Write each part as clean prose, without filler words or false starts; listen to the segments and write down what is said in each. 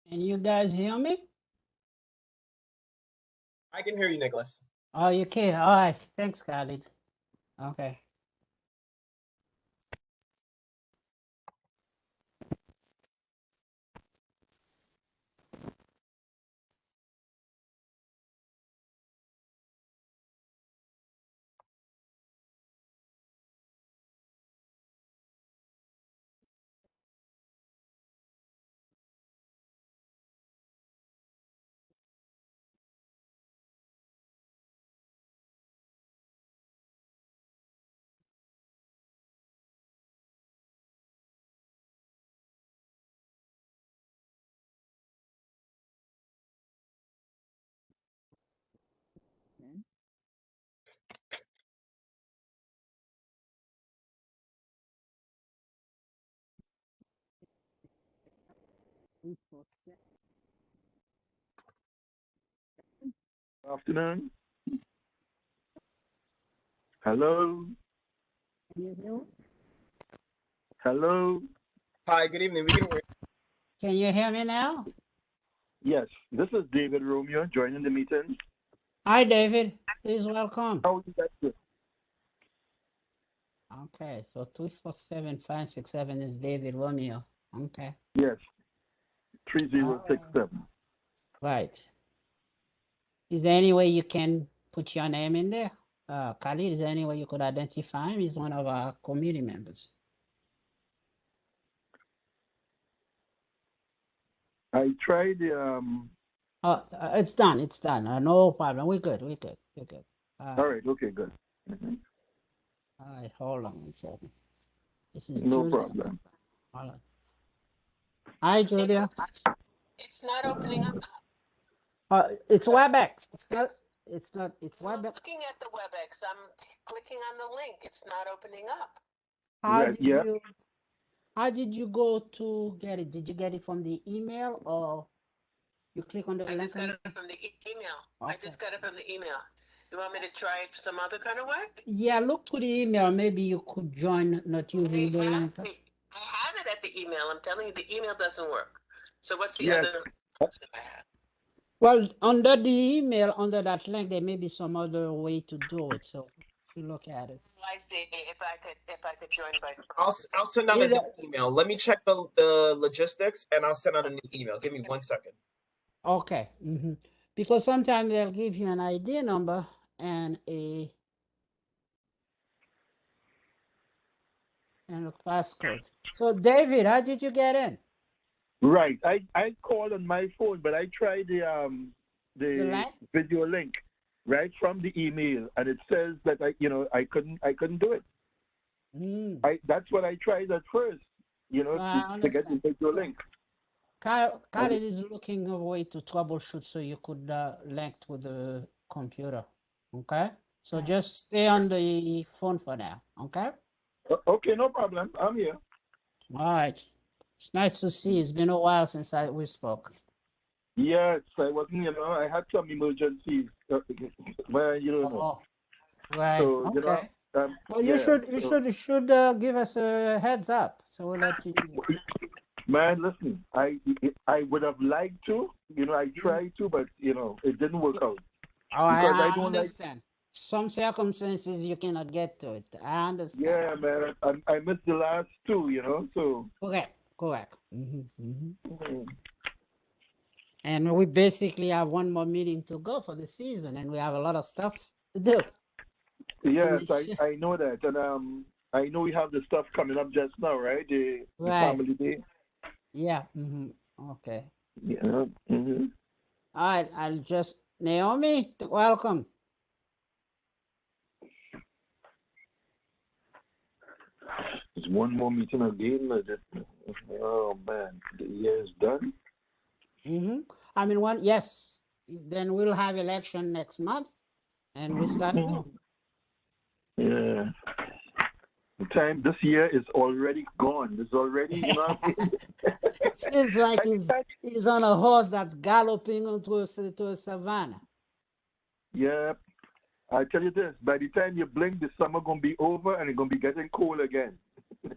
Can you guys hear me? I can hear you, Nicholas. Oh, you can. All right. Thanks, Khalid. Okay. Afternoon. Hello. Hello. Hi, good evening. We can hear you. Can you hear me now? Yes, this is David Romeo joining the meeting. Hi, David. Please welcome. How are you guys doing? Okay. So 247-567 is David Romeo. Okay. Yes, All 3067. right. Is there any way you can put your name in there? Khalid, is there any way you could identify him? He's one of our committee members. I tried Oh, it's done. It's done. No problem. We're good. We're good. We're good. all right, okay, good. All right. Hold on one second. This is No Julia. problem. Hold on. Hi, Julia. It's not opening up. It's WebEx. It's I'm WebEx. looking at the WebEx. I'm clicking on the link. It's not opening up. How Right, did yeah. you how did you go to get it? Did you get it from the email or you click on the I link? just got it from the email. I Okay. just got it from the email. You want me to try it some other kind of way? Yeah, look to the email. Maybe you could join not using the link. I have it at the email. I'm telling you, the email doesn't work. So what's the Yes. other option I have? Well, under the email, under that link, there may be some other way to do it. So if you look at it. I see. If I could join by I'll send out a new email. Let me check the logistics and I'll send out a new email. Give me 1 second. Okay. Because sometimes they'll give you an ID number and a passcode. So David, how did you get in? Right. I called on my phone, but I tried the link? video link right from the email, and it says that I couldn't do it. That's what I tried at first, to get the video link. Khalid is looking a way to troubleshoot so you could link to the computer. Okay? So just stay on the phone for now. Okay? Okay, no problem. I'm here. All right. It's nice to see you. It's been a while since we spoke. Yes, I wasn't, I had some emergencies, but you don't know. Right. So, Okay. Well, yeah, you should give us a heads up, so we'll let you know. Man, listen, I would have liked to, I tried to, but it didn't work out. Oh, Because I don't understand. Some circumstances you cannot get to it. I understand. Yeah, man, I missed the last two, so. Correct. And we basically have one more meeting to go for the season, and we have a lot of stuff to do. Yes, I know that, and I know we have the stuff coming up just now, right? The family day. Yeah. Okay. Yeah. All right. Naomi, welcome. There's one more meeting again. Oh man, the year is done. I mean, yes. Then we'll have election next month, and we start new. Yeah. The time this year is already gone. It's already, Feels like he's on a horse that's galloping into a savannah. Yeah. I tell you this, by the time you blink, the summer gonna be over and it's gonna be getting cold again.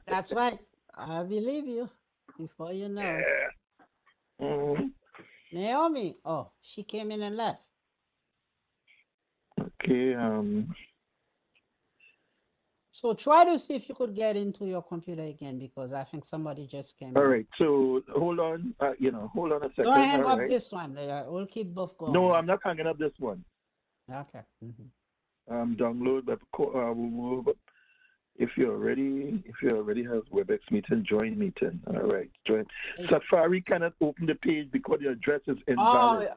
That's right. I believe you. Before you know it. Naomi. Oh, she came in and left. Okay. So try to see if you could get into your computer again because I think somebody just came All in. right. So hold on. Hold on a second. Don't hang All up right. this one. We'll keep both going. No, I'm not hanging up this one. Okay. Download the if you already have WebEx meeting, join meeting. All right, join. Safari cannot open the page because the address is invalid.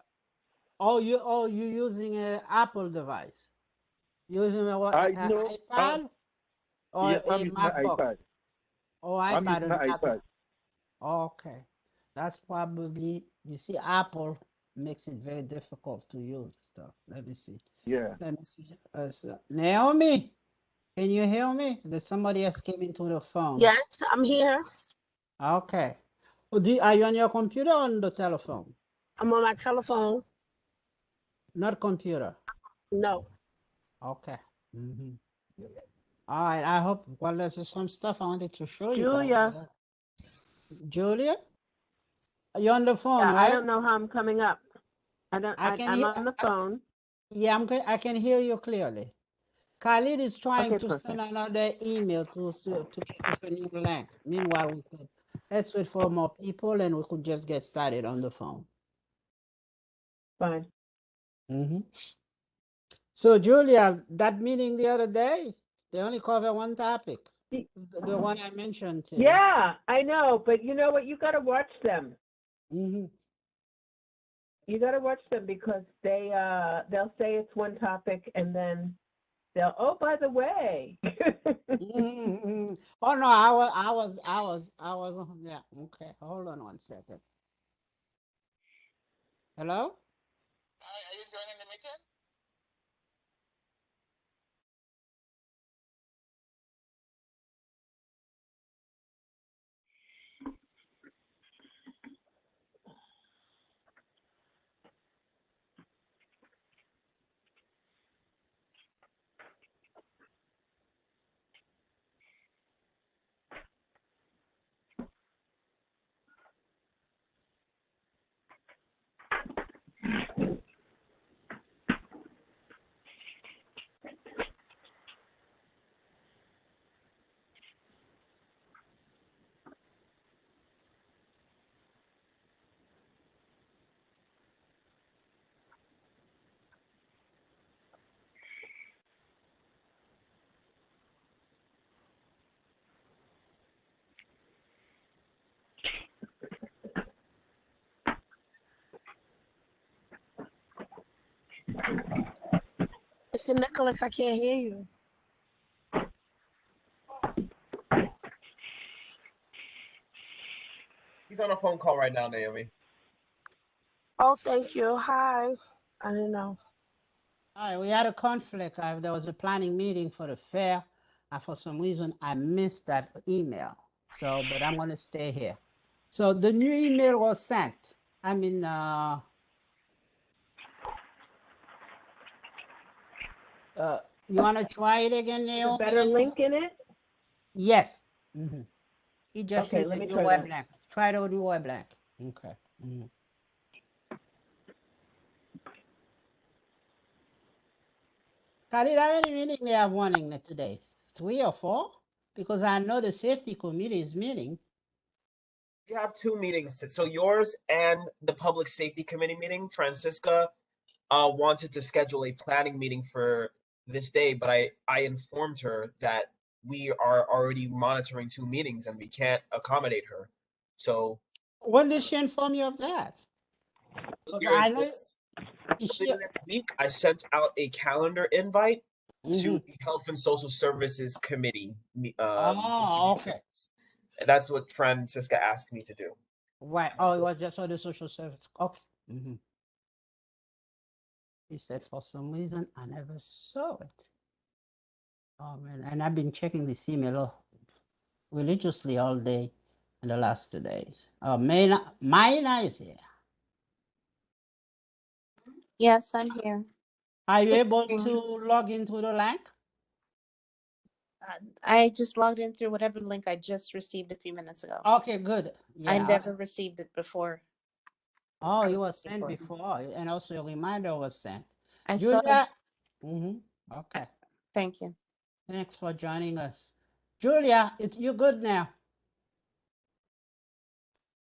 You using an Apple device? Using an iPad or yes, a I'm using my MacBook? iPad. Oh, iPad. I'm using my iPad. Okay, that's probably, you see, Apple makes it very difficult to use stuff. Let me see. Yeah. Let me see. Naomi, can you hear me? There's somebody else came into the phone. Yes, I'm here. Okay. Are you on your computer or on the telephone? I'm on my telephone. Not computer. No. Okay. All right. I hope. Well, there's just some stuff I wanted to show you. Julia. Julia, you're on the phone, Yeah, right? I don't know how I'm coming up. I'm on the phone. Yeah, I can hear you clearly. Khalid is trying to perfect. send another email to kick off a new link. Meanwhile, let's wait for more people and we could just get started on the phone. Fine. So, Julia, that meeting the other day, they only cover one topic. The one I mentioned to you. Yeah, I know, but you know what? You got to watch them. You got to watch them because they'll say it's one topic and then they'll, oh, by the way. Oh no, I was yeah. Okay, hold on one second. Hello? Hi, are you joining the meeting? Mr. Nicholas, I can't hear you. He's on a phone call right now, Naomi. Oh, thank you. Hi. I didn't know. All right, we had a conflict. There was a planning meeting for the fair. For some reason, I missed that email. So, but I'm going to stay here. So the new email was sent. I mean, you want to try it again, Naomi? Is a better link in it? Yes. He just Okay, sent let me the try web that. link. Try the new web link. Okay. Khalid, how many meetings they have running today? 3 or 4? Because I know the safety committee is meeting. We have 2 meetings. So yours and the public safety committee meeting. Francisca wanted to schedule a planning meeting for this day, but I informed her that we are already monitoring 2 meetings and we can't accommodate her. So when did she inform you of that? Earlier this week, I sent out a calendar invite to the Health and Social Services Committee. Okay. And that's what Francisca asked me to do. Right. Oh, it was just for the social service. Okay. He said, for some reason, I never saw it. Oh, man. And I've been checking this email religiously all day in the last 2 days. Mayna is here. Yes, I'm here. Are you able to log into the link? I just logged in through whatever link I just received a few minutes ago. Okay, good. Yeah, I never received it before. Oh, I it saw was it sent before, and also a reminder was sent. I saw it. Julia, okay. Thank you. Thanks for joining us. Julia, you good now?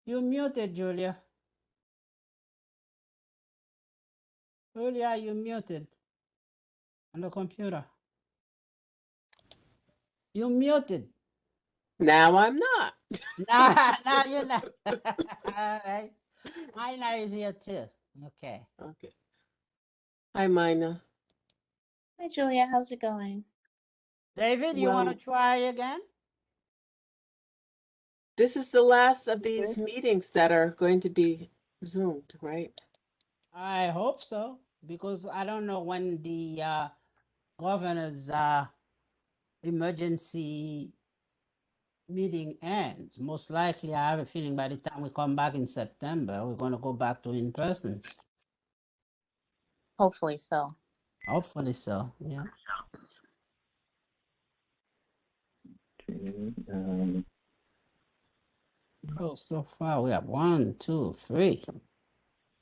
You muted, Julia. Julia, you muted on the computer. You muted. Now I'm not. Nah, you're not. All right. Mina is here too. Okay. Okay. Hi, Mina. Hi, Julia. How's it going? David, you want Well, to try again? this is the last of these meetings that are going to be Zoomed, right? I hope so, because I don't know when the governor's emergency meeting ends. Most likely, I have a feeling by the time we come back in September, we're going to go back to in persons. Hopefully so. Hopefully so. Yeah. Okay. Oh, so far we have 1, 2, 3.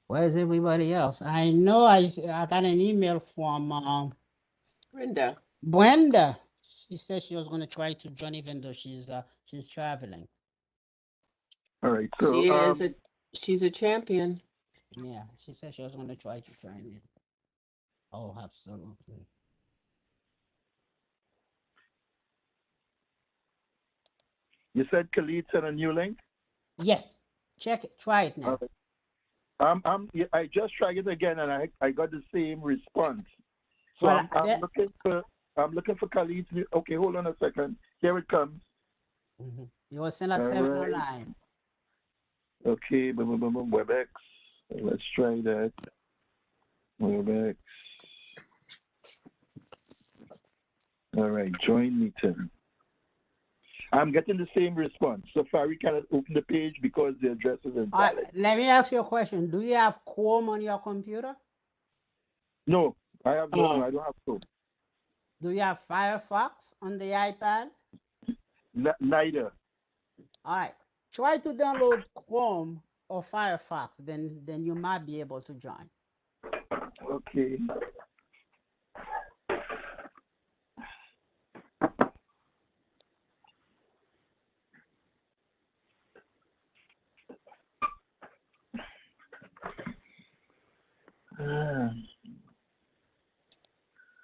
Where's everybody else? I know I got an email from Brenda. Brenda. She said she was going to try to join, even though she's traveling. All right. So She's a champion. Yeah, she said she was going to try to join in. Oh, absolutely. you said Khalid sent a new link. Yes, check it. Try it now. Yeah, I just tried it again and I got the same response. So Well, I'm looking for Khalid's new. Okay, hold on a second. Here it comes. You will send at All 709. Okay, WebEx. Let's try that. WebEx. All right, join meeting. I'm getting the same response. Safari cannot open the page because the address is invalid. Let me ask you a question. Do you have Chrome on your computer? No, I have no. I don't have Chrome. Do you have Firefox on the iPad? Neither. All right. Try to download Chrome or Firefox. Then you might be able to join. Okay.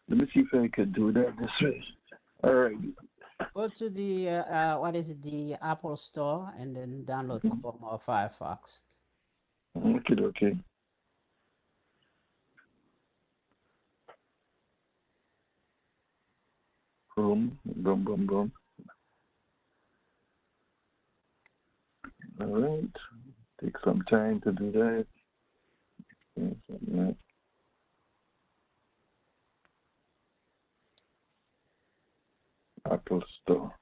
Let me see if I can do that this way. All right. Go to the what is it, the Apple Store, and then download Chrome or Firefox. Okay. Chrome. Boom. All right. Take some time to do that. Apple Store.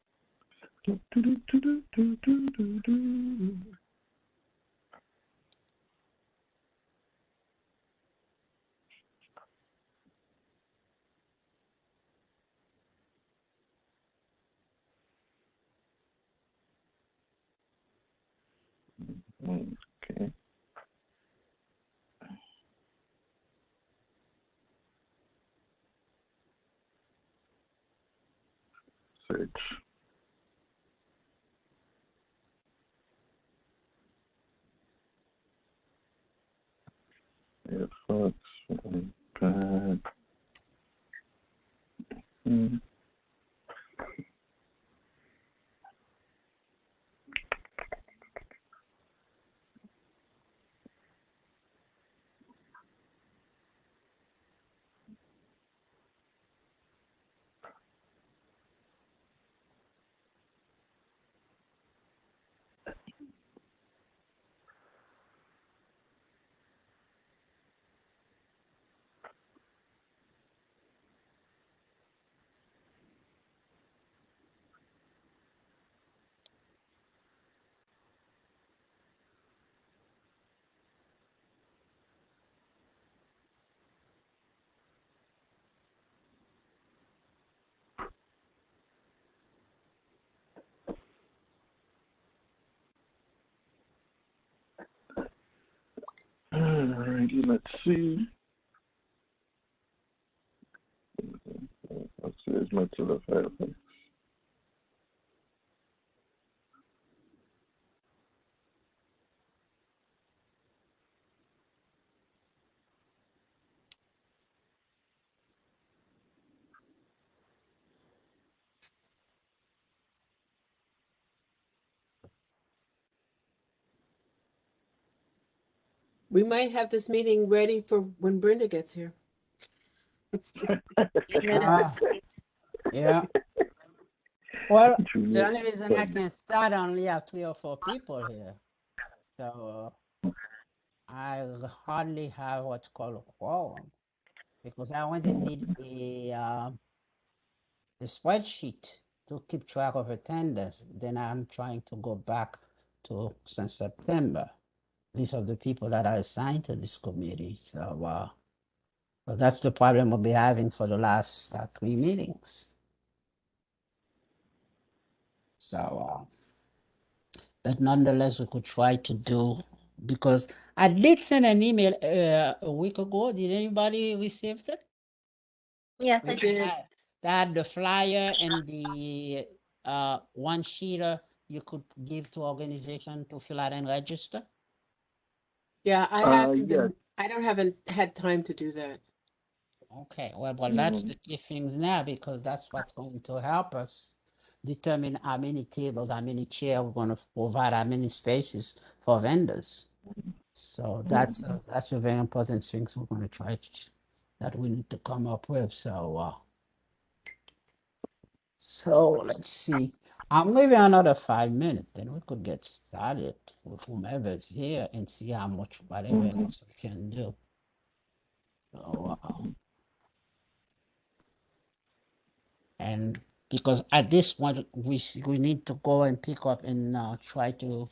Okay. Search. Firefox. iPad. Alrighty, let's see. There's Mozilla Firefox. We might have this meeting ready for when Brenda gets here. Ah, yeah. Well, the Junior, only reason I can start, I only have 3 or 4 people here. So I hardly have what's called a quorum because I went and did a spreadsheet to keep track of attendance. Then I'm trying to go back to since September. These are the people that are assigned to this committee. So, so that's the problem we'll be having for the last 3 meetings. So, but nonetheless, we could try to do, because I did send an email a week ago. Did anybody receive it? Yes, I With did. that the flyer and the one sheeter you could give to organization to fill out and register? Yeah, yes. I haven't had time to do that. Okay, well, that's the key things now, because that's what's going to help us determine how many tables, how many chairs we're going to provide, how many spaces for vendors. So that's a very important thing we're going to try that we need to come up with. So let's see. Maybe another 5 minutes, then we could get started with whomever's here and see how much whatever else we can do. So, and because at this point we need to go and pick up and try to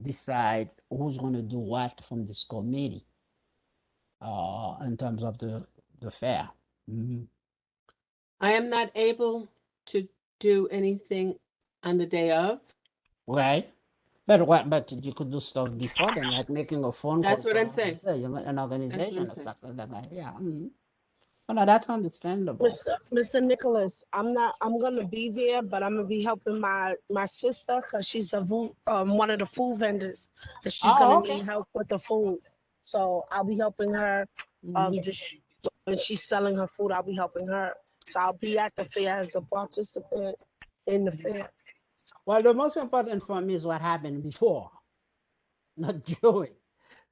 decide who's going to do what from this committee in terms of the fair. I am not able to do anything on the day of. Right. But you could do stuff before then, like making a phone call. That's what I'm saying. An organization or saying. something like that. Yeah. Oh, no, that's understandable. Mr. Nicholas, I'm gonna be there, but I'm gonna be helping my sister because she's one of the food vendors that she's gonna need help with the food. So I'll be helping her. Just when she's selling her food, I'll be helping her. So I'll be at the fair as a participant in the fair. Well, the most important for me is what happened before, not during,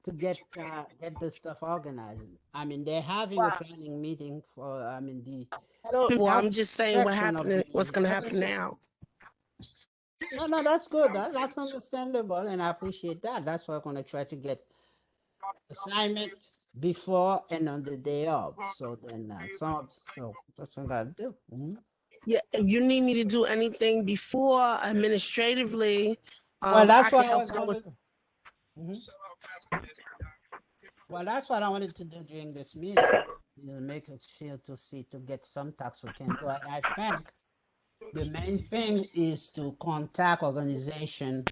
to get the stuff organized. I mean, they're having a planning meeting for. I mean, Well, I'm just saying what happened. What's gonna happen now? No, that's good. That's understandable, and I appreciate that. That's why I'm gonna try to get assignment before and on the day of. So then, so that's what I gotta do. Yeah, if you need me to do anything before administratively, Well, that's I can what I help was out going with. to. Well, that's what I wanted to do during this meeting. Make it feel to get some tax we can do. I think the main thing is to contact organization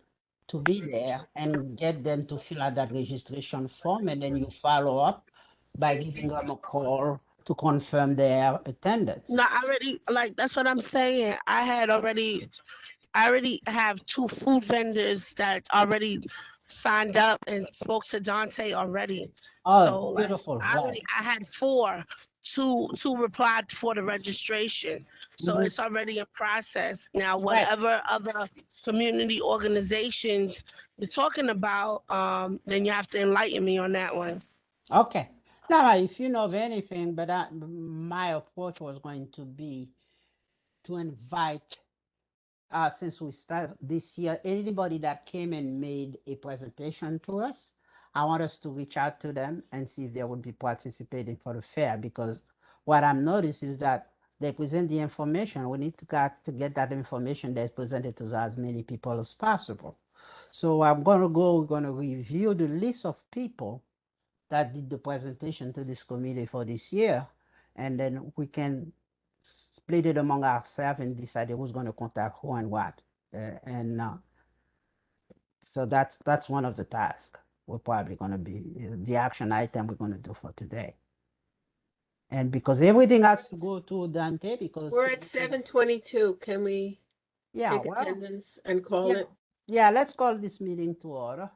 to be there and get them to fill out that registration form, and then you follow up by giving them a call to confirm their attendance. No, I already that's what I'm saying. I already have 2 food vendors that already signed up and spoke to Dante already. Oh, So beautiful. I had 4. Two replied for the registration. So it's already in process. Now, whatever other community organizations you're talking about, then you have to enlighten me on that one. Okay. Now, if you know of anything, but my approach was going to be to invite, since we started this year, anybody that came and made a presentation to us, I want us to reach out to them and see if they would be participating for the fair, because what I'm noticed is that they present the information. We need to get that information that's presented to as many people as possible. So we're going to review the list of people that did the presentation to this committee for this year, and then we can split it among ourselves and decide who's going to contact who and what. So that's one of the tasks. we're probably going to be the action item we're going to do for today. And because everything has to go to Dante, because We're at 7:22. Can we yeah, take well, attendance and call yeah, it? yeah, let's call this meeting to order,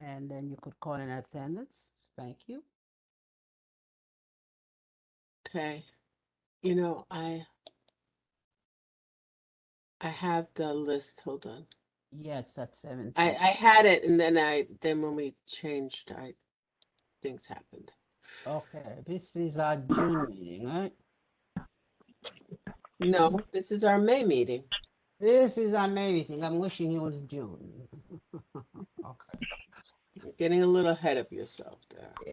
and then you could call in attendance. Thank you. Okay. You know, I have the list. Hold on. Yeah, it's at 7. I had it, and then when we changed, things happened. Okay, this is our June meeting, right? No, this is our May meeting. This is our May meeting. I'm wishing it was June. Okay. You're getting a little ahead of yourself there. Yeah.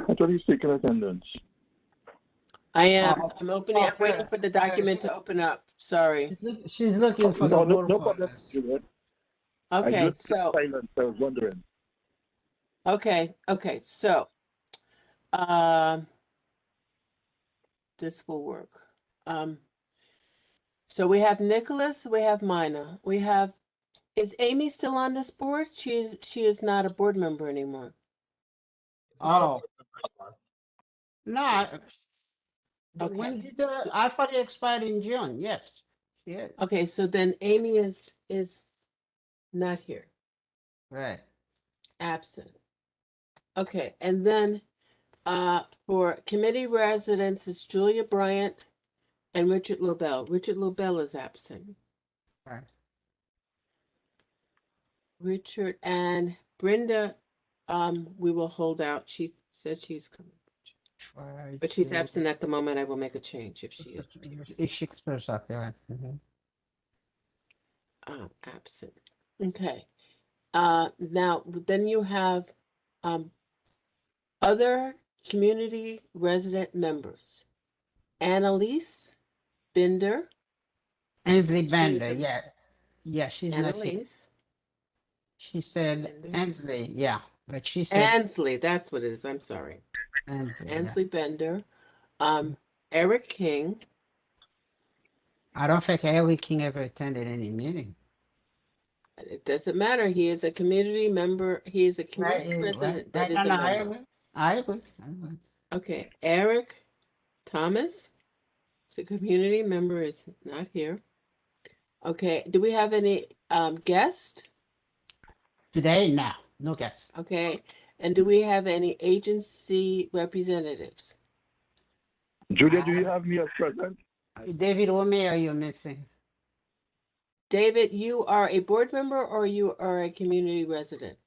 I thought he's taking attendance. I am. Oh, I'm opening. I'm waiting okay. for the document to open up. Sorry. She's looking for the No, roll no call. problem, Juliet. Okay, I just so silent. I was wondering. okay, so this will work. So we have Nicholas, we have Mina, we have. Is Amy still on this board? She is not a board member anymore. Not a Oh, board member anymore. no. Okay, When did so- I thought it expired in June? Yes. Yeah. Okay, so then Amy is not here, Right. absent. Okay, and then for committee residents, it's Julia Bryant and Richard Lobel. Richard Lobel is absent. Right. Richard and Brenda, we will hold out. She said she's coming, Try but she's to- absent at the moment. I will make a change if she is If she goes up there. Mhm. absent. Okay. Now then you have other community resident members. Annalise Binder. Ainsley She is Bender, a- yeah. Yeah, she's not here. Annalise She said Bender. Ainsley, yeah. But she said Ansley, that's what it is. I'm sorry. Ainsley, yeah. Ansley Bender. Eric King. I don't think Eric King ever attended any meeting. It doesn't matter. He is a community member. He is a community Right, resident that is no, a no, I member. agree. I agree. Okay, Eric Thomas is a community member, is not here. Okay, do we have any guest? Today, no guests. Okay, and do we have any agency representatives? Julia, do you have me as present? David, what may are you missing? David, you are a board member or you are a community resident?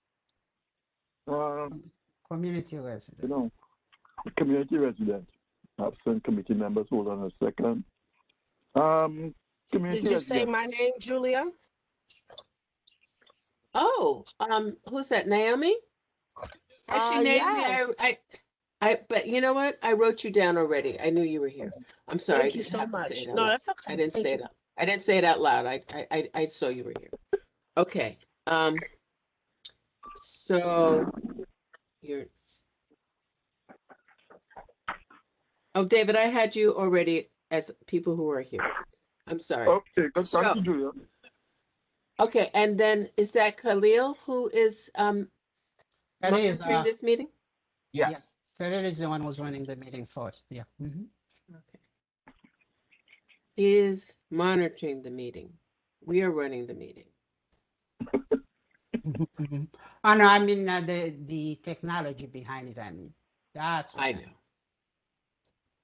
Community resident. You know, community resident. Absent committee members. Hold on a second. Community Did you say resident. my name, Julia? Oh, who's that? Naomi? Actually, Naomi, Yes. but you know what? I wrote you down already. I knew you were here. I'm sorry. Thank I you didn't so have to say much. it out No, loud. that's okay. I didn't Thank say you. it. I didn't say it out loud. I saw you were here. Okay. So you're. Oh, David, I had you already as people who are here. I'm sorry. Okay, good. So- Thank you, Julia. Okay, and then is that Khalil who is Khalil is, monitoring this meeting? Yes. Khalil is the one who's running the meeting first. Yeah. Okay. He is monitoring the meeting. We are running the meeting. Mhm. Oh, no, I mean the technology behind it. I mean, that's what I know.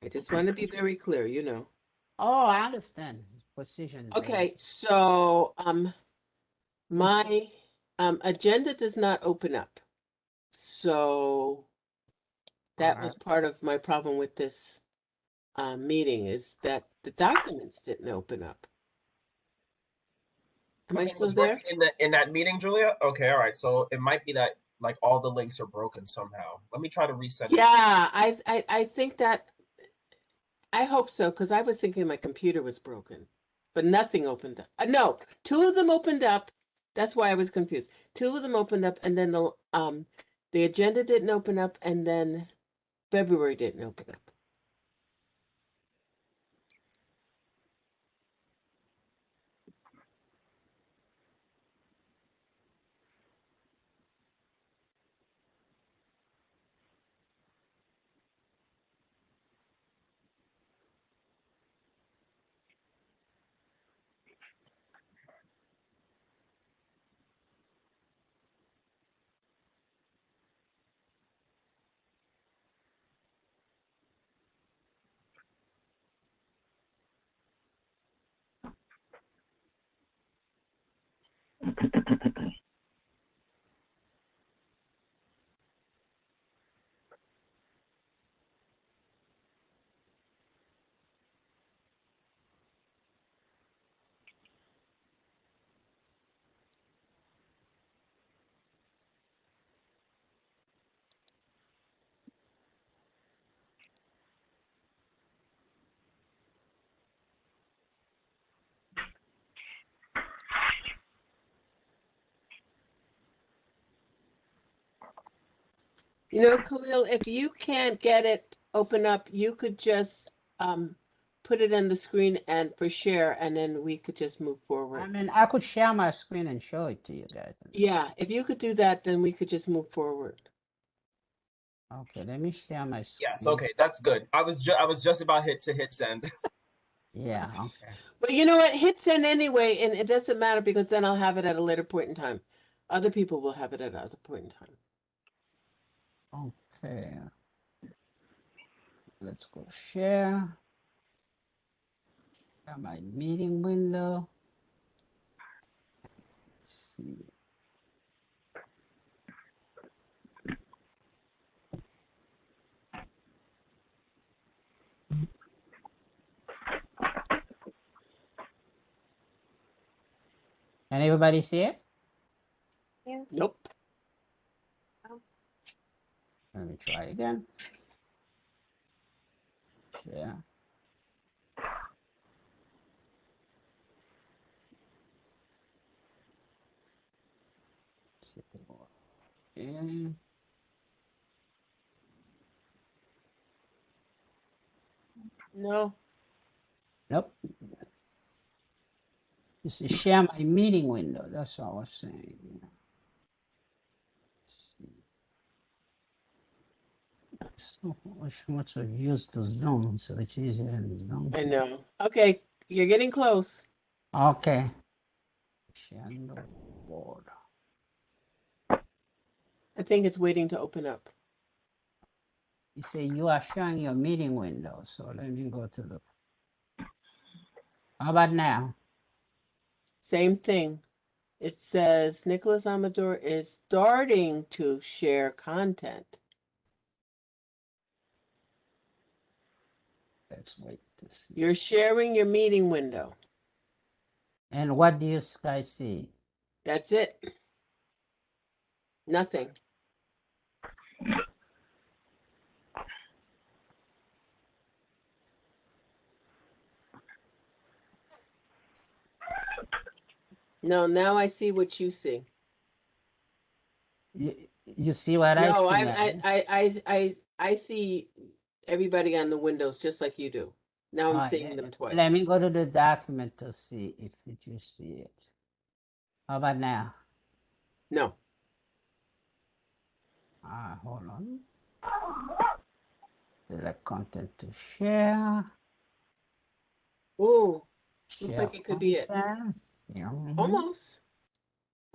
I just want to be very clear, you know. Oh, I understand. Precision is very. Okay, so my agenda does not open up. So that was Alright. part of my problem with this meeting is that the documents didn't open up. Am I Nothing still was there? working in that meeting, Julia? Okay, all right. So it might be that like all the links are broken somehow. Let me try to resend it. Yeah, I think that I hope so because I was thinking my computer was broken, but nothing opened up. No, two of them opened up. That's why I was confused. Two of them opened up, and then the agenda didn't open up, and then February didn't open up. You know, Khalil, if you can't get it open up, you could just put it on the screen and for share, and then we could just move I forward. mean, I could share my screen and show it to you guys. Yeah, if you could do that, then we could just move forward. Okay, let me share my screen. Yes, okay, that's good. I was just about to hit send. Yeah, okay. But you know what? Hit send anyway, and it doesn't matter because then I'll have it at a later point in time. Other people will have it at other point in time. Okay. Let's go share. Share my meeting window. Let's see. Can everybody see it? Yes. Nope. Let me try again. Share. Okay. No. Nope. This is share my meeting window. That's what I was saying. Yeah. So much I've used the Zoom, so it's easier in Zoom. I know. Okay, you're getting close. Okay. Sharing the board. I think it's waiting to open up. You say you are showing your meeting window, so let me go to the. How about now? Same thing. It says Nicholas Amador is starting to share content. Let's wait to see. You're sharing your meeting window. And what do you guys see? That's it. Nothing. No, now I see what you see. You see what I No, see now? I see everybody on the windows just like you do. Now I'm seeing them twice. Let me go to the document to see if you see it. How about now? No. Hold on. Select content to share. Ooh, looks Share like it could be it. content. Yeah. Almost.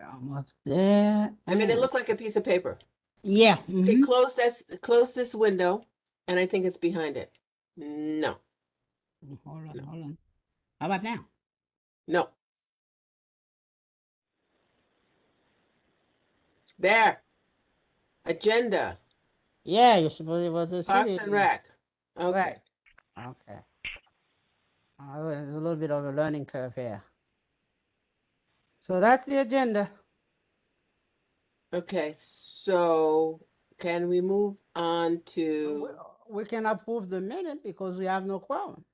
Almost there. I mean, it and- looked like a piece of paper. Yeah. Okay, mhm. close this window, and I think it's behind it. No, Hold on, hold on. How about now? no. There. Agenda. Yeah, you're supposed to be able to see Parks it. and Rec. Okay. Right. Okay. There's a little bit of a learning curve here. So that's the agenda. Okay, so can we move on to? We can approve the minute because we have no quorum.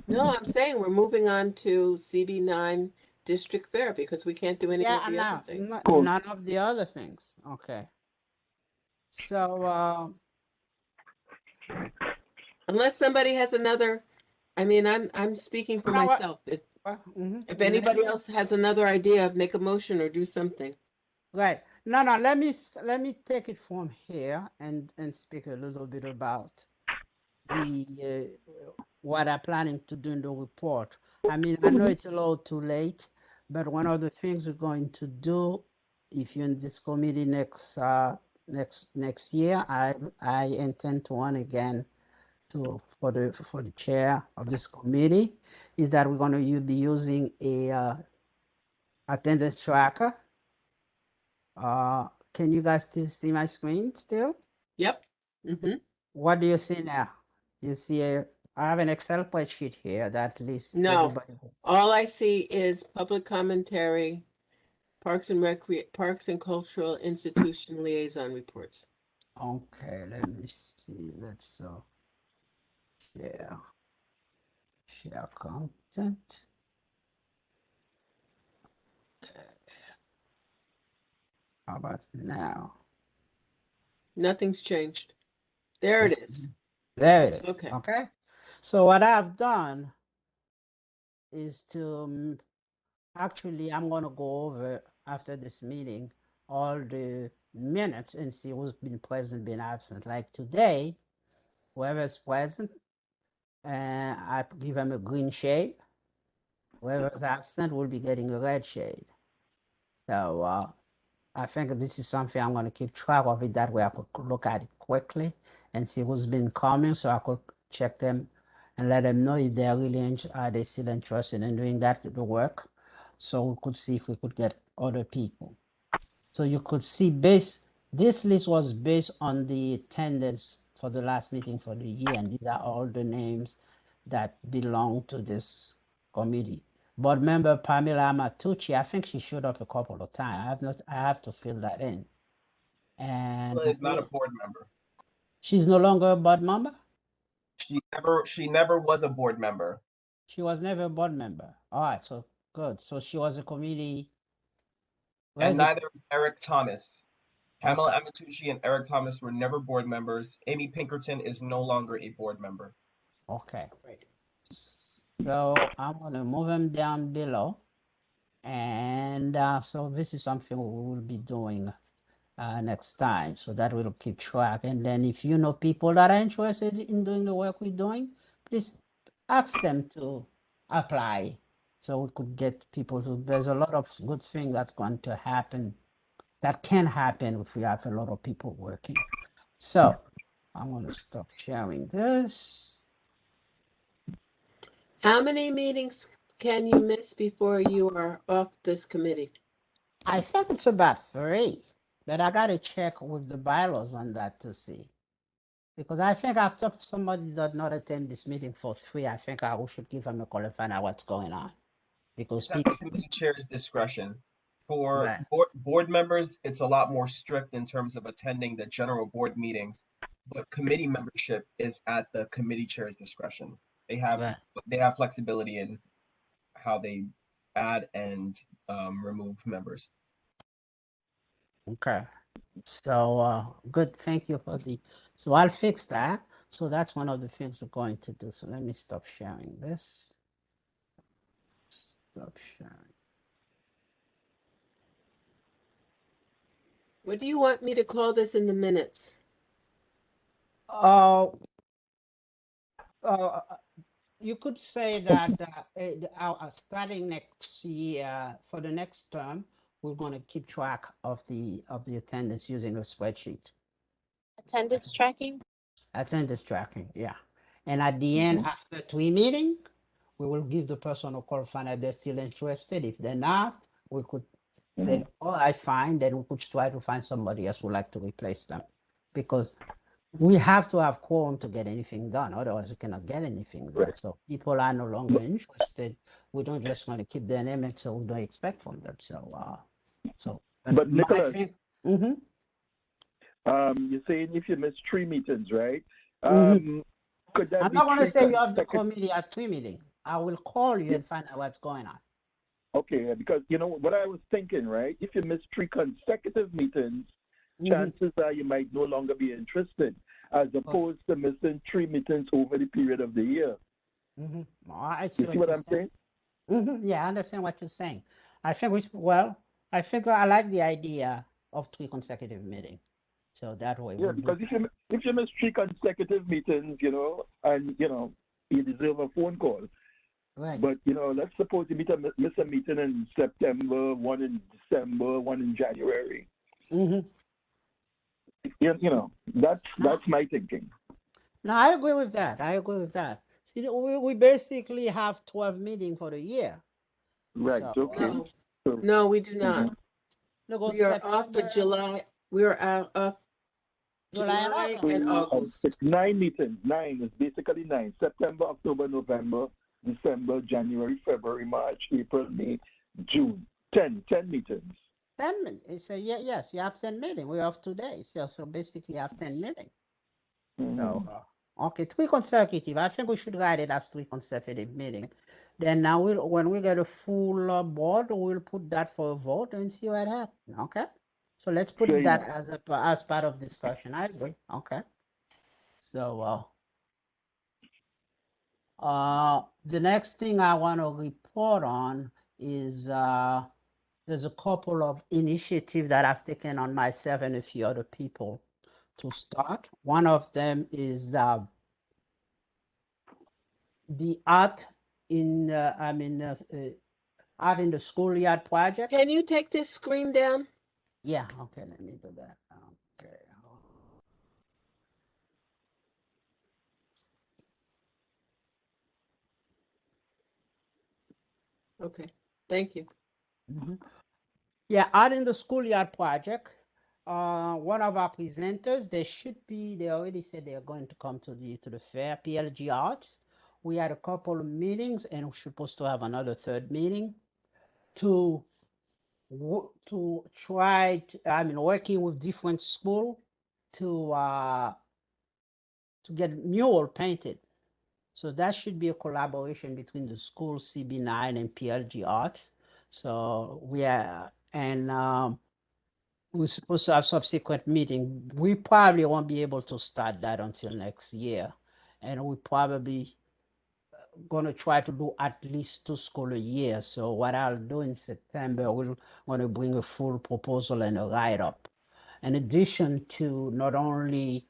No, I'm saying we're moving on to CB9 District Fair because we can't do any of the other things. Cool. None of the other things. Okay. So, Unless somebody has another, I mean, I'm speaking for You know what? myself. mhm. If anybody else has another idea, make a motion or do something. Right. No, no, let me take it from here and speak a little bit about the what I'm planning to do in the report. I mean, I know it's a little too late, but one of the things we're going to do, if you're in this committee next year, I intend to run again for the chair of this committee, is that we're going to be using a attendance tracker. Can you guys still see my screen still? Yep. Mm-hmm. What do you see now? You see I have an Excel spreadsheet here that lists No. everybody. All I see is public commentary, Parks and Cultural Institution liaison reports. Okay, let me see. Let's share content. Okay. How about now? Nothing's changed. There it is. There it is. Okay. Okay. So what I've done is actually I'm gonna go over after this meeting all the minutes and see who's been present, been absent. Like today, whoever's present, I give them a green shade. Whoever's absent will be getting a red shade. So I think this is something I'm going to keep track of it. That way I could look at it quickly and see who's been coming, so I could check them and let them know if they're really are they still interested in doing the work. So we could see if we could get other people. So you could see this list was based on the attendance for the last meeting for the year, and these are all the names that belong to this committee. Board member Pamela Matucci, I think she showed up a couple of times. I have to fill that in. And Pamela is not a board member. she's no longer a board member? She never was a board member. She was never a board member. All right, so good. So she was a committee. And neither is Eric Thomas. Pamela Amatucci and Eric Thomas were never board members. Amy Pinkerton is no longer a board member. Okay. Right. So I'm going to move them down below. And so this is something we will be doing next time. So that will keep track. And then if you know people that are interested in doing the work we're doing, please ask them to apply. So we could get people to, there's a lot of good things that's going to happen, that can happen if we have a lot of people working. So I'm going to stop sharing this. How many meetings can you miss before you are off this committee? I think it's about 3, but I got to check with the bylaws on that to see. Because I think after somebody does not attend this meeting for 3, I think we should give them a call and find out what's going on. Because It's at the committee chair's discretion. For Right. board members, it's a lot more strict in terms of attending the general board meetings, but committee membership is at the committee chair's discretion. They have flexibility in how they add and remove members. Okay. So good. Thank you for the. So I'll fix that. So that's one of the things we're going to do. So let me stop sharing this. Stop sharing. What do you want me to call this in the minutes? Oh. you could say that starting next year for the next term, we're going to keep track of the attendance using a spreadsheet. Attendance tracking? Attendance tracking, yeah. And at the end, after 3 meetings, we will give the person a call, find out if they're still interested. If they're not, we could then, all I find, then we could try to find somebody else who would like to replace them, because we have to have quorum to get anything done. Otherwise, we cannot get anything done. Right. So people are no longer interested. We don't just want to keep their name, and so we don't expect from them. So, But Nicholas, mm-hmm. You're saying if you miss 3 meetings, right? Could that I'm be not going to 3 say you have the consecutive? committee at 3 meetings. I will call you and find out what's going on. Okay, because you know what I was thinking, right? If you miss 3 consecutive meetings, chances are you might no longer be interested, as opposed to missing 3 meetings over the period of the year. I see You see what you're I'm saying? Yeah, I understand what you're saying. I think I think I like the idea of 3 consecutive meetings. So that way, Yeah, because if you miss 3 consecutive meetings, you know, and you deserve a phone call. right. But let's suppose you miss a meeting in September, one in December, one in January. That's my thinking. No, I agree with that. See, we basically have 12 meetings for the year. Right. So, Okay. No, we do not. no, We are off for July. We are off July July and August. It's 9 meetings. 9 is basically 9. September, October, November, December, January, February, March, April, May, June. 10 meetings. 10 minutes. So yes, you have 10 meetings. We're off today. So basically you have 10 meetings. So, okay, 3 consecutive. I think we should write it as 3 consecutive meetings. Then now when we get a full board, we'll put that for a vote and see what happens. Okay. So let's put Fair that enough. as part of discussion. I agree. Okay. So the next thing I want to report on is there's a couple of initiatives that I've taken on myself and a few other people to start. One of them is the art in art in the schoolyard project. Can you take this screen down? Yeah. Okay. Let me do that. Okay. Okay. Thank you. Yeah, art in the schoolyard project. One of our presenters, they already said they're going to come to the fair, PLG Arts. We had a couple of meetings and we're supposed to have another 3rd meeting to try working with different schools to get mural painted. So that should be a collaboration between the school, CB9 and PLG Arts. So we're supposed to have subsequent meeting. We probably won't be able to start that until next year. And we probably going to try to do at least 2 schools a year. So what I'll do in September, we're going to bring a full proposal and a write-up. In addition to not only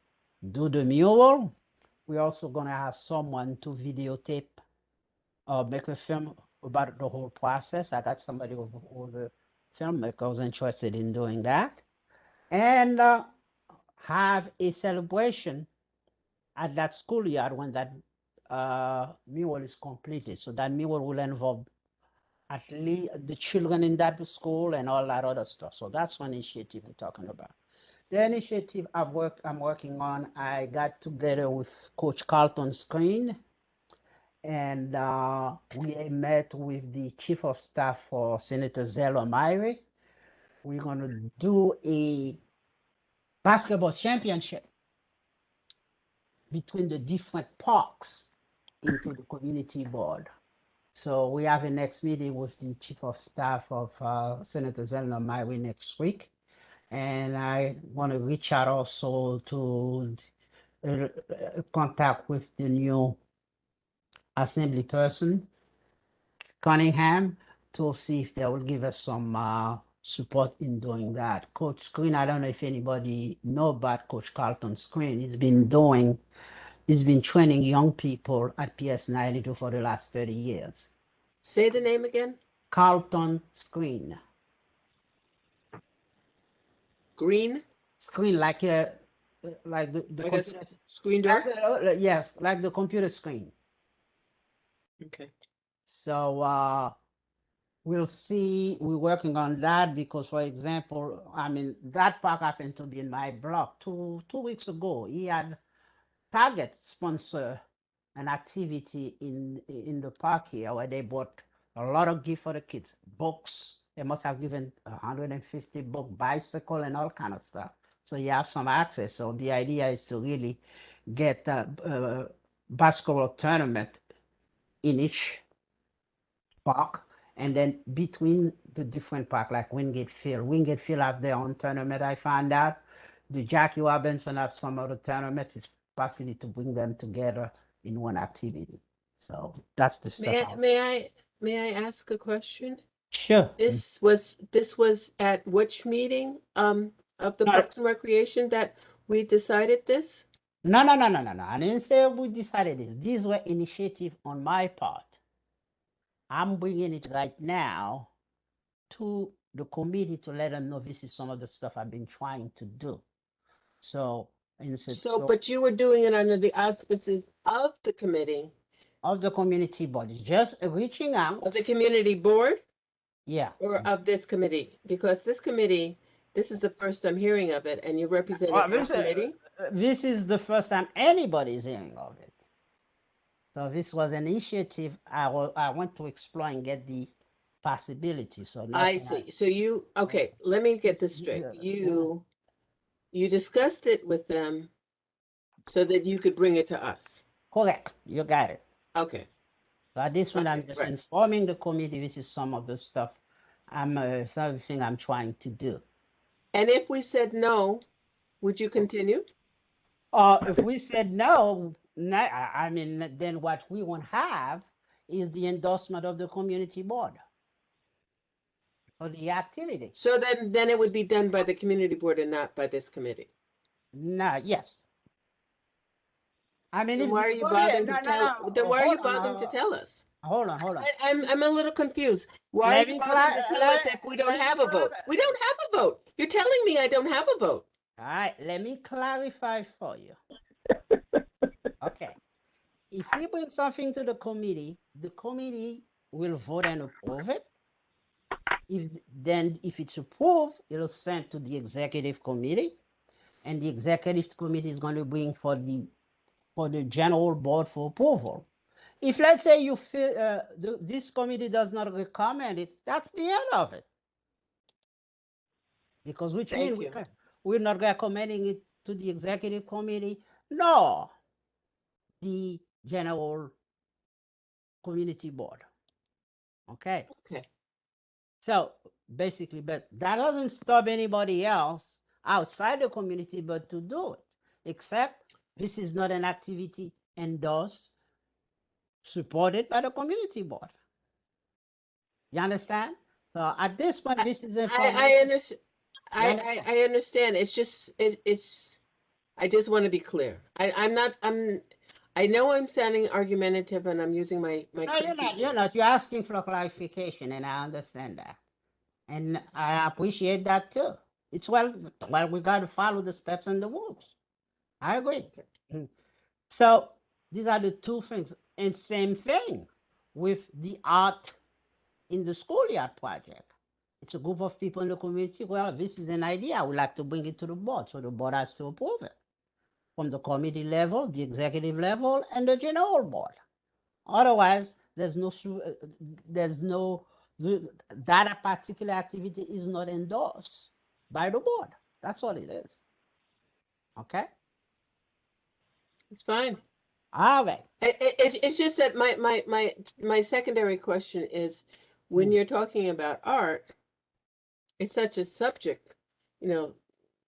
do the mural, we're also going to have someone to videotape or make a film about the whole process. I got somebody with a filmmaker who's interested in doing that. And have a celebration at that schoolyard when that mural is completed. So that mural will involve at least the children in that school and all that other stuff. So that's one initiative we're talking about. The initiative I'm working on, I got together with Coach Carlton Screen, and we met with the Chief of Staff for Senator Zell O'Meara. We're going to do a basketball championship between the different parks into the community board. So we have a next meeting with the Chief of Staff of Senator Zell O'Meara next week. And I want to reach out also to contact with the new assembly person, Cunningham, to see if they will give us some support in doing that. Coach Screen, I don't know if anybody know about Coach Carlton Screen. He's been doing He's been training young people at PS92 for the last 30 years. Say the name again. Carlton Screen. Green. Screen like the Like a computer. screen door. Yes, like the computer screen. Okay. So we'll see. We're working on that because, for example, I mean that park happened to be in my block two weeks ago. He had Target sponsor an activity in the park here where they bought a lot of gift for the kids, books. They must have given 150 book, bicycle, and all kind of stuff. So you have some access. So the idea is to really get a basketball tournament in each park, and then between the different park, like Wingate Field. Wingate Field have their own tournament, I found out. The Jackie Robinson have some other tournament. It's possible to bring them together in one activity. So that's the stuff. May I ask a question? Sure. This was at which meeting of the No. Parks and Recreation that we decided this? No. I didn't say we decided this. These were initiative on my part. I'm bringing it right now to the committee to let them know this is some of the stuff I've been trying to do. So, But you were doing it under the auspices of the committee, of the community bodies, just reaching out. of the community board, Yeah. or of this committee? Because this committee, this is the first I'm hearing of it, and you represent the committee? This is the first time anybody is hearing of it. So this was an initiative I want to explore and get the possibility. So I see. So you, okay, let me get this straight. You discussed it with them so that you could bring it to us. Correct. You got it. Okay. So at this one, I'm just informing the committee. This is some of the stuff something I'm trying to do. And if we said no, would you continue? If we said no, I mean, then what we won't have is the endorsement of the community board for the activity. So then it would be done by the community board and not by this committee. No, yes. I mean, Then why are you bothering to tell? Then why are you bothering to tell us? Hold on. I'm a little confused. Why are you bothering to tell us if we don't have a vote? We don't have a vote. You're telling me I don't have a vote. All right, let me clarify for you. Okay. If we bring something to the committee will vote and approve it. If it's approved, it'll send to the executive committee, and the executive committee is going to bring for the general board for approval. If, let's say, you feel this committee does not recommend it, that's the end of it. Because which means we're not recommending it to the executive committee, nor the general community board. Okay? Okay. So basically, but that doesn't stop anybody else outside the community but to do it, except this is not an activity endorsed, supported by the community board. You understand? So at this point, this is I understand. I understand. It's just I just want to be clear. I know I'm sounding argumentative and I'm using my No, you're not. You're asking for clarification, and I understand that. And I appreciate that too. It's well, we got to follow the steps and the rules. I agree. So these are the two things. And same thing with the art in the schoolyard project. It's a group of people in the community. Well, this is an idea. I would like to bring it to the board. So the board has to approve it from the committee level, the executive level, and the general board. Otherwise, that particular activity is not endorsed by the board. That's all it is. Okay? It's fine. All right. It's just that my secondary question is, when you're talking about art, it's such a subject,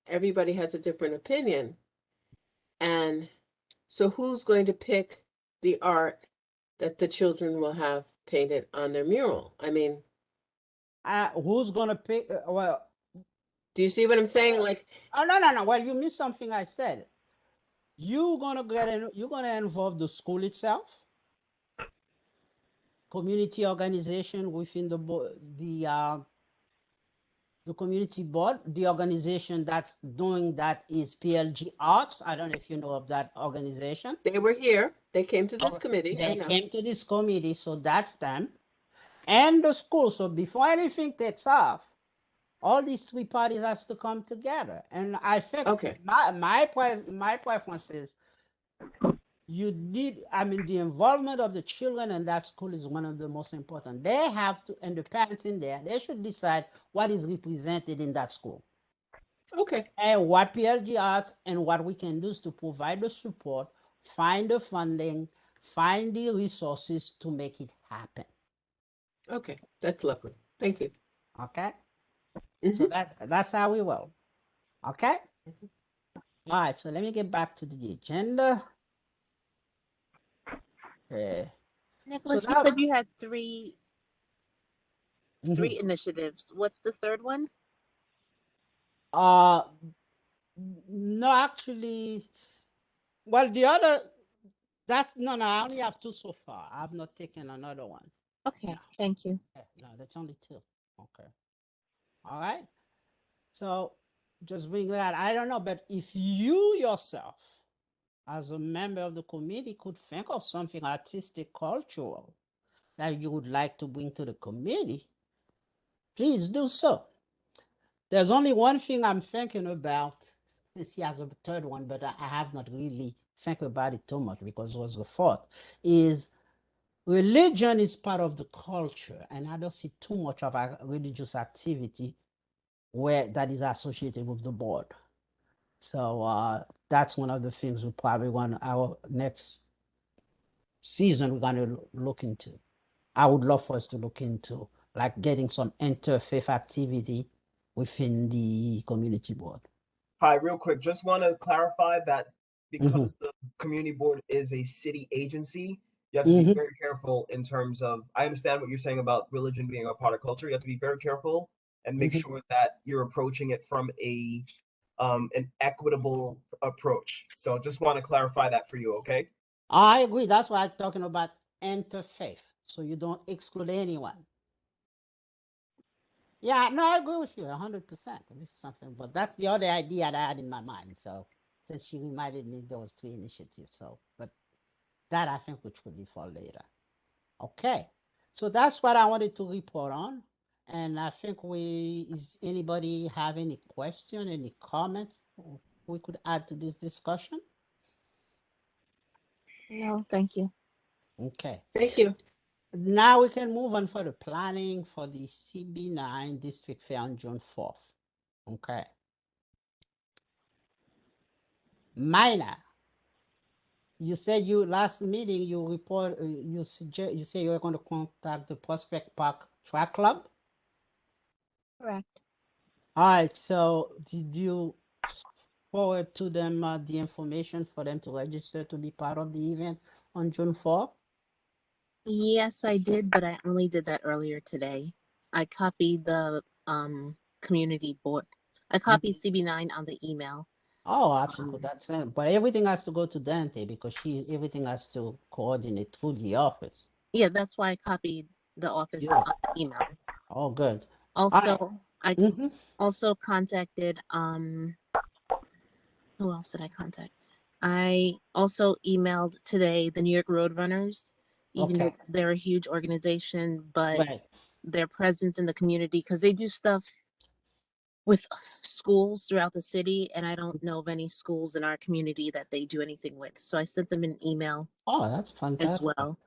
everybody has a different opinion. And so who's going to pick the art that the children will have painted on their mural? I mean, who's going to pick? Do you see what I'm saying? Like, oh, no. Well, you missed something I said. you're gonna involve the school itself, community organization within the community board. The organization that's doing that is PLG Arts. I don't know if you know of that organization. They were here. They came to this Oh, committee. I They know. came to this committee, so that's them. And the school. So before anything takes off, all these three parties has to come together. And I think Okay. my preference is the involvement of the children in that school is one of the most important. They have to, and the parents in there, they should decide what is represented in that school. Okay. And what PLG Arts and what we can do is to provide the support, find the funding, find the resources to make it happen. Okay. That's lovely. Thank you. Okay? So that's how we will. Okay? All right, so let me get back to the agenda. Okay. Nicholas, now- you said you had three initiatives. What's the third one? No, actually, well, the other, I only have two so far. I have not taken another one. Okay, thank you. No, that's only two. Okay. All right. So just bring that. I don't know, but if you yourself, as a member of the committee, could think of something artistic, cultural that you would like to bring to the committee, please do so. There's only one thing I'm thinking about, since he has a third one, but I have not really think about it too much because it was the fourth, is religion is part of the culture, and I don't see too much of a religious activity where that is associated with the board. So that's one of the things we probably want our next season we're going to look into. I would love for us to look into like getting some interfaith activity within the community board. Hi, real quick, just want to clarify that because the community board is a city agency, you have to be very careful in terms of, I understand what you're saying about religion being a part of culture. You have to be very careful and make sure that you're approaching it from an equitable approach. So just want to clarify that for you, okay? I agree. That's why I'm talking about interfaith, so you don't exclude anyone. Yeah, no, I agree with you 100%. This is something, but that's the other idea that I had in my mind. So since she reminded me there was three initiatives, but that I think which would be for later. Okay, so that's what I wanted to report on, and I think is anybody have any question, any comment we could add to this discussion? No, thank you. Okay. Thank you. Now we can move on for the planning for the CB9 District Fair on June 4th. Okay. Minor, you said last meeting you report you say you're going to contact the Prospect Park Track Club. Correct. All right. So did you forward to them the information for them to register to be part of the event on June 4th? Yes, I did, but I only did that earlier today. I copied the community board. I copied CB9 on the email. Oh, absolutely. That's it. But everything has to go to Dante because everything has to coordinate through the office. Yeah, that's why I copied the office on the email. Oh, good. Also, I also contacted who else did I contact? I also emailed today the New York Roadrunners, even though they're a huge organization, but their presence in the community, because they do stuff with schools throughout the city, and I don't know of any schools in our community that they do anything with. So I sent them an email. Oh, that's fantastic. As well.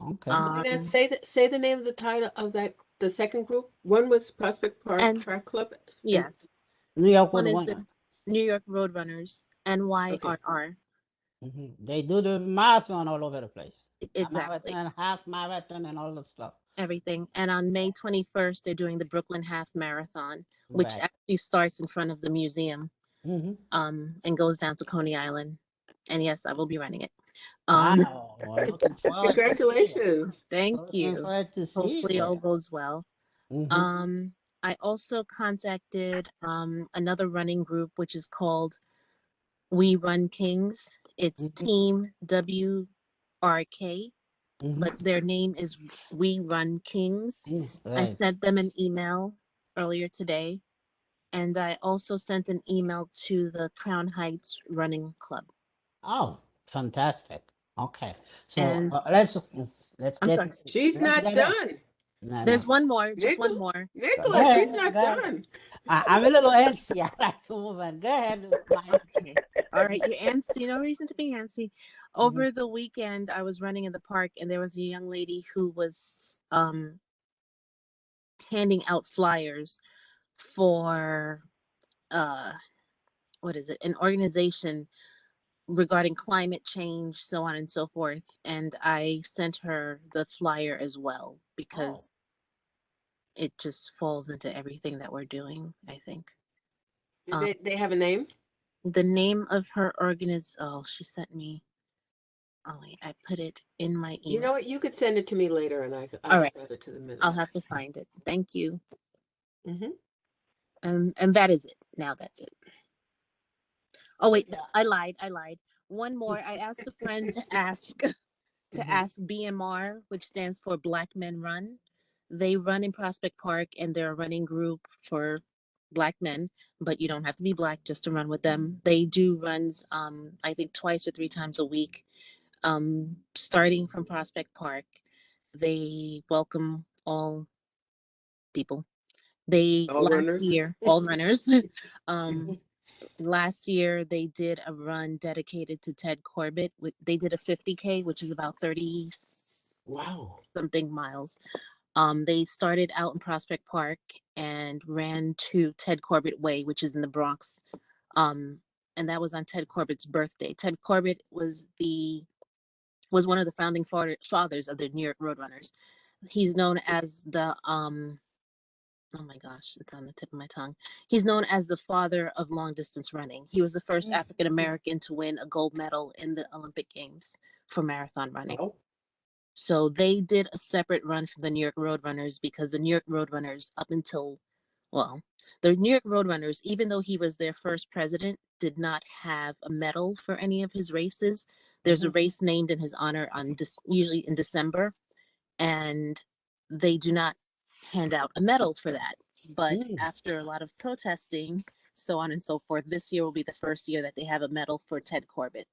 Okay. Say the name of the title of the second group. One was Prospect Park Track Club. Yes. New York One is the New York Roadrunners, NYRR. They do the marathon all over the place. Exactly. Marathon, half marathon, and all that stuff. Everything. And on May 21st, they're doing the Brooklyn Half Marathon, which actually starts in front of the museum, and goes down to Coney Island. And yes, I will be running it. Wow. Congratulations. Thank you. Hopefully all goes well. I also contacted another running group, which is called We Run Kings, It's Mhm. Team WRK, Mhm. but their name is We Run Kings. I Right. sent them an email earlier today, and I also sent an email to the Crown Heights Running Club. Oh, fantastic. Okay. So And let's I'm get sorry, She's let's not get it. done. No, there's no. one more, just one Nicholas, more. Go Nicholas, she's ahead. not Go ahead. done. I'm a little antsy. I like to move on. Go ahead, Mike. Okay. All right, you're antsy. No reason to be antsy. Over the weekend, I was running in the park, and there was a young lady who was handing out flyers for what is it? An organization regarding climate change, so on and so forth. And I sent her the flyer as well Oh, because it just falls into everything that we're doing, I think. Did they have a name? The name of her she sent me. Oh wait, I put it in my email. You know what? You could send it to me later, and All I'll right. just add it to the minutes. I'll have to find it. Thank you. Mm-hmm. And that is it. Now that's it. Oh wait, yeah. I lied. One more. I asked a friend to ask BMR, which stands for Black Men Run. They run in Prospect Park, and they're a running group for Black men, but you don't have to be Black just to run with them. They do runs, I think twice or three times a week, starting from Prospect Park. They welcome all people. They All runners. all runners. Last year they did a run dedicated to Ted Corbett. They did a 50K, which is about 30 Wow. something miles. They started out in Prospect Park and ran to Ted Corbett Way, which is in the Bronx. And that was on Ted Corbett's birthday. Ted Corbett was one of the founding fathers of the New York Roadrunners. He's known as the oh my gosh, it's on the tip of my tongue. He's known as the father of long distance running. He was the first African American to win a gold medal in the Olympic Games for marathon running. Oh. So they did a separate run for the New York Roadrunners because the New York Roadrunners, the New York Roadrunners, even though he was their first president, did not have a medal for any of his races. There's a race named in his honor usually in December, and they do not hand out a medal for that. But after a lot of protesting, so on and so forth, this year will be the first year that they have a medal for Ted Corbett.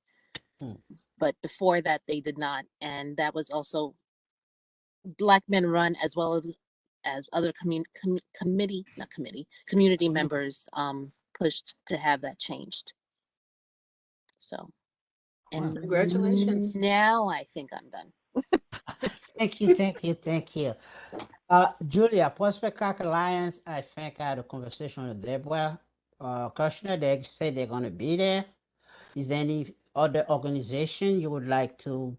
But before that, they did not, and that was also Black Men Run as well as other community members pushed to have that changed. So, and Congratulations. now I think I'm done. Thank you. Julia, Prospect Park Alliance, I think I had a conversation with Deborah. Kushner, they say they're going to be there. Is there any other organization you would like to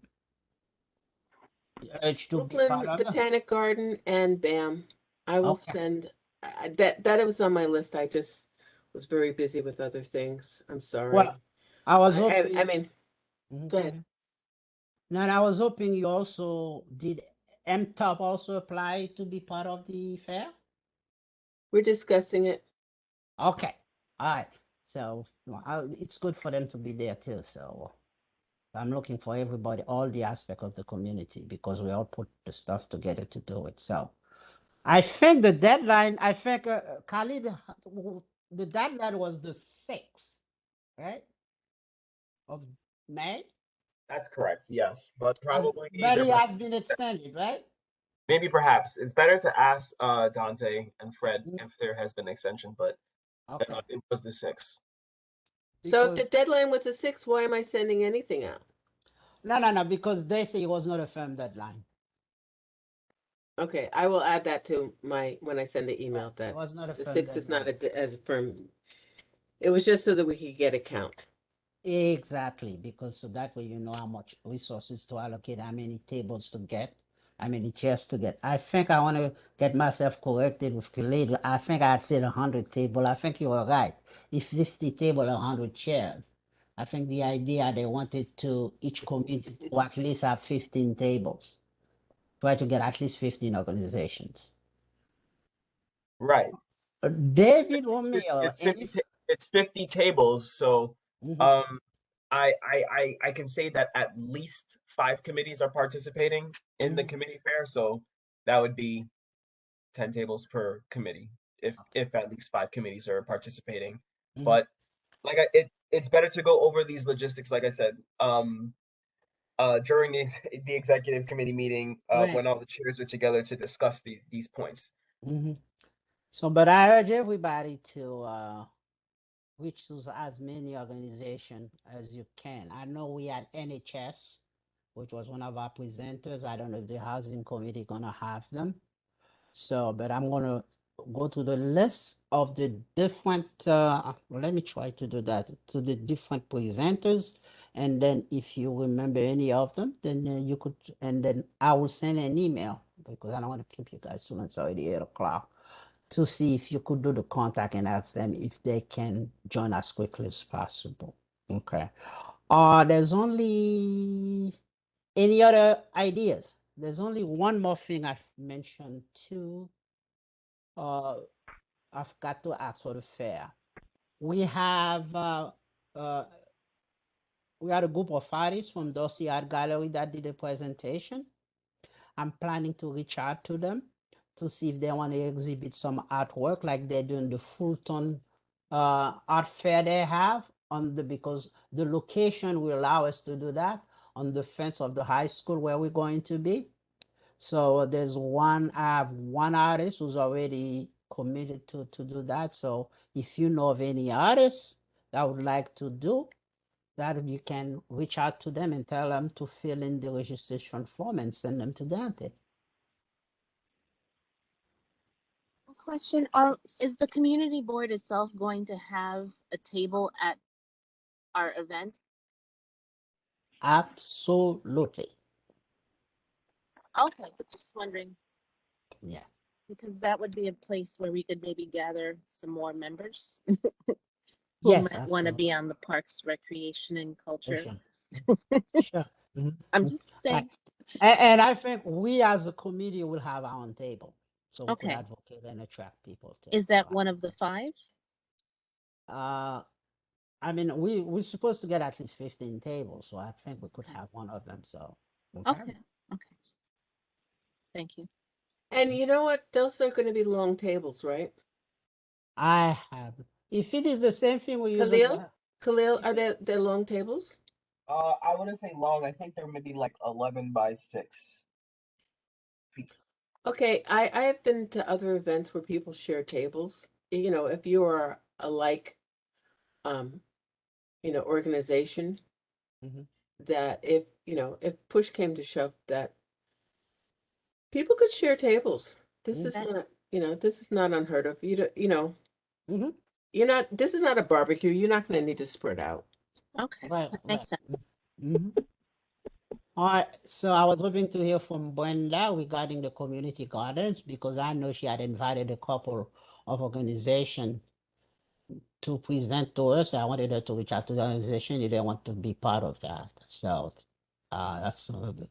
urge to be part Brooklyn of? Botanic Garden and BAM. I will Okay. send that was on my list. I just was very busy with other things. I'm sorry. Well, I was hoping. I mean, Mhm, go ahead. No, and I was hoping you also did MTOP also apply to be part of the fair? We're discussing it. Okay. All right. So it's good for them to be there too. So I'm looking for everybody, all the aspect of the community, because we all put the stuff together to do it. So I think the deadline, Khalid, the deadline was the 6th, right? Of May? That's correct. Yes, but probably But there it might has been extended, right? maybe perhaps it's better to ask Dante and Fred if there has been extension, but Okay. it was the 6th. So if Because the deadline was the 6th, why am I sending anything out? no, because they say it was not a firm deadline. Okay, I will add that to when I send the email It that was not a the firm 6th is not deadline. as firm. It was just so that we could get a count. Exactly, because so that way you know how much resources to allocate, how many tables to get, how many chairs to get. I think I want to get myself corrected with Khalid. I think I had said 100 table. I think you were right. If 50 table, 100 chairs. I think the idea they wanted to each community to at least have 15 tables. Try to get at least 15 organizations. Right. David Romeo, It's 50 tables, so Mhm. I can say that at least 5 committees are participating in the committee fair, so that would be 10 tables per committee if at least 5 committees are participating. But like it's better to go over these logistics, like I said, during the executive committee meeting, Right. when all the chairs are together to discuss these points. So, but I urge everybody to reach to as many organizations as you can. I know we had NHS, which was one of our presenters. I don't know if the housing committee gonna have them. So, but I'm gonna go to the list of the different, let me try to do that, to the different presenters. And then if you remember any of them, then you could, and then I will send an email because I don't want to keep you guys soon. It's already 8 o'clock to see if you could do the contact and ask them if they can join as quickly as possible. Okay. There's only any other ideas? There's only one more thing I've mentioned too. I've got to ask for the fair. We have we had a group of artists from Dorsey Art Gallery that did a presentation. I'm planning to reach out to them to see if they want to exhibit some artwork like they're doing the Fulton art fair they have on the, because the location will allow us to do that on the fence of the high school where we're going to be. So there's one, I have one artist who's already committed to do that. So if you know of any artists that would like to do that, you can reach out to them and tell them to fill in the registration form and send them to Dante. Question, is the community board itself going to have a table at our event? Absolutely. Okay, but just wondering, Yeah. because that would be a place where we could maybe gather some more members who Yes, might want to absolutely. be on the Parks, Recreation, and Culture. Sure. I'm just saying. And I think we as a committee will have our own table, so we could Okay. advocate and attract people to. Is that one of the 5? I mean, we're supposed to get at least 15 tables, so I think we could have one of them. So Okay. Okay. Thank you. And you know what? Those are going to be long tables, right? I have. If it is the same thing we use. Khalil, are they long tables? I wouldn't say long. I think they're maybe like 11 by 6 feet. Okay, I have been to other events where people share tables. You know, if you are a like, organization, that if push came to shove, that people could share tables. This is not, this is not unheard of. You're not. This is not a barbecue. You're not going to need to spread out. Okay, Right, that makes sense. All right, so I was hoping to hear from Brenda regarding the community gardens because I know she had invited a couple of organizations to present to us. I wanted her to reach out to the organization if they want to be part of that. So that's a little bit.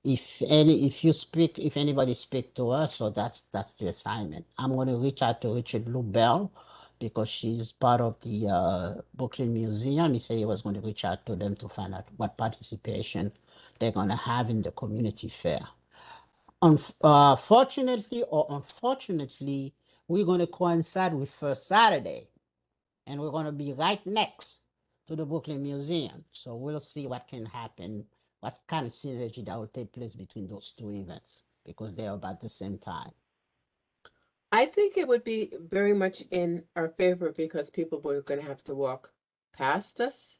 If anybody speak to us, so that's the assignment. I'm going to reach out to Richard Lubell because she's part of the Brooklyn Museum. He said he was going to reach out to them to find out what participation they're going to have in the community fair. Fortunately or unfortunately, we're going to coincide with First Saturday, and we're going to be right next to the Brooklyn Museum. So we'll see what can happen, what kind of synergy that will take place between those two events because they're about the same time. I think it would be very much in our favor because people were going to have to walk past us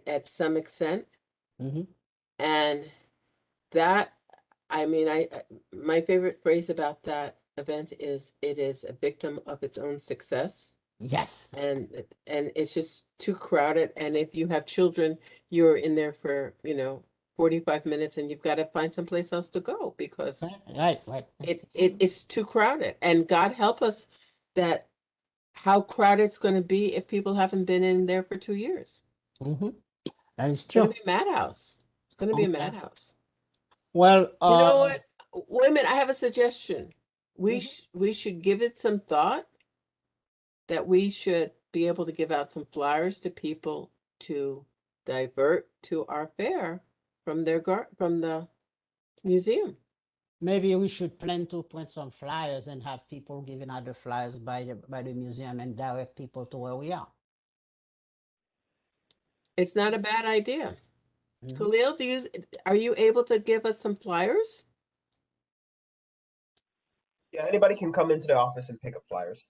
at some extent. And that, I mean, my favorite phrase about that event is it is a victim of its own success. Yes. And it's just too crowded. And if you have children, you're in there for, 45 minutes and you've got to find someplace else to go because right. It's too crowded. And God help us that how crowded it's going to be if people haven't been in there for 2 years. That is It's true. going to be a madhouse. It's going to be a madhouse. Well, you know what? Wait a minute. I have a suggestion. We should give it some thought that we should be able to give out some flyers to people to divert to our fair from from the museum. Maybe we should plan to print some flyers and have people giving out the flyers by the museum and direct people to where we are. It's not a bad idea. Mhm. Khalil, are you able to give us some flyers? Yeah, anybody can come into the office and pick up flyers.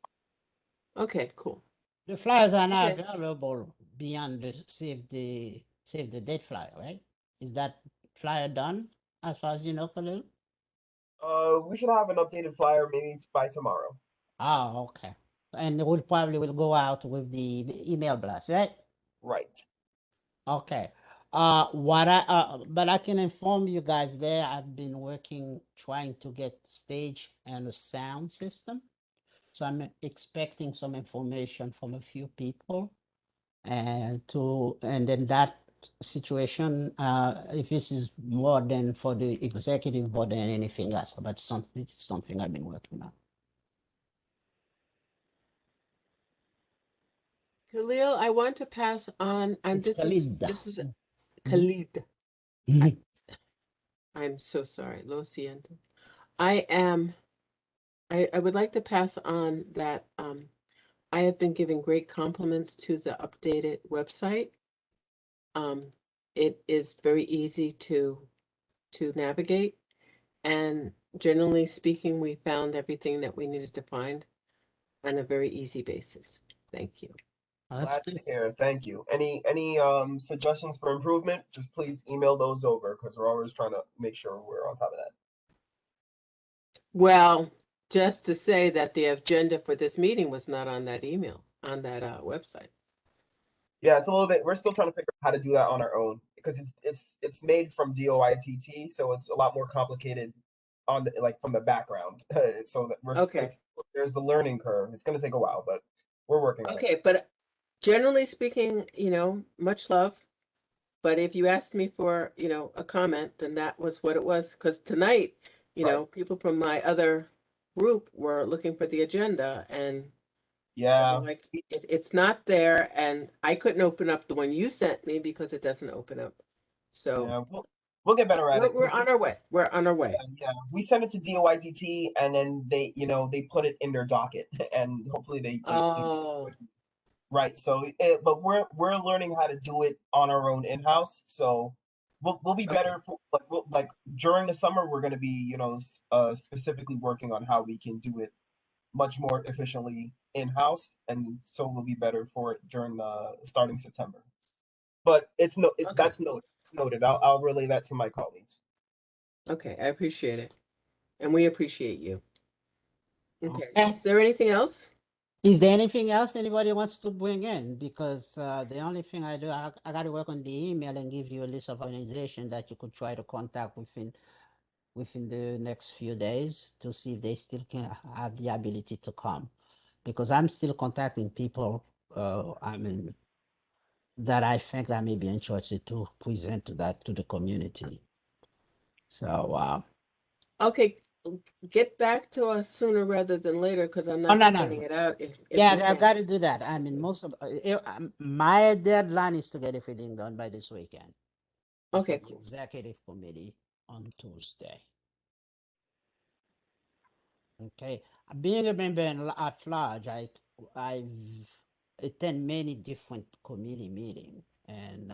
Okay, cool. The flyers are not Okay. available beyond the save the date flyer, right? Is that flyer done as far as you know, Khalil? We should have an updated flyer maybe by tomorrow. Oh, okay. And we'll probably will go out with the email blast, right? Right. Okay. But I can inform you guys there, I've been working trying to get stage and a sound system. So I'm expecting some information from a few people and then that situation, if this is more than for the executive board than anything else, but something I've been working on. Khalil, I want to pass on, and It's Khalid. this is Mhm. Khalid. Mhm. I'm so sorry, lo siento. I would like to pass on that I have been giving great compliments to the updated website. It is very easy to navigate, and generally speaking, we found everything that we needed to find on a very easy basis. Thank you. Oh, that's Glad to good. hear. Thank you. Any suggestions for improvement? Just please email those over because we're always trying to make sure we're on top of that. Well, just to say that the agenda for this meeting was not on that email, on that website. Yeah, it's a little bit. We're still trying to figure out how to do that on our own because it's made from DOITT, so it's a lot more complicated on the, like from the background. So that Okay. there's the learning curve. It's going to take a while, but we're working on it. Okay, but generally speaking, much love. But if you asked me for, a comment, then that was what it was. Because tonight, Right. people from my other group were looking for the agenda, and they Yeah. were like, it's not there, and I couldn't open up the one you sent me because it doesn't open up. So Yeah, we'll get better at it. we're on our way. We're on our way. Yeah, we sent it to DOITT and then they, they put it in their docket and hopefully they Oh, right. So, but we're learning how to do it on our own in-house. So we'll be okay. better for like during the summer we're going to be, specifically working on how we can do it much more efficiently in-house, and so we'll be better for it during starting September. But Okay. that's noted. It's noted. I'll relay that to my colleagues. Okay, I appreciate it. And we appreciate you. Okay. Okay. Is there anything else? Is there anything else anybody wants to bring in? Because the only thing I do, I got to work on the email and give you a list of organizations that you could try to contact within the next few days to see if they still can have the ability to come. Because I'm still contacting people, that I think that may be interested to present to the community. So, Okay, get back to us sooner rather than later because I'm oh, not no. getting it out if Yeah, we I've can. got to do that. I mean, my deadline is to get everything done by this weekend. Okay, For the cool. executive committee on Tuesday. Okay, being a member at large, I've attend many different committee meetings, and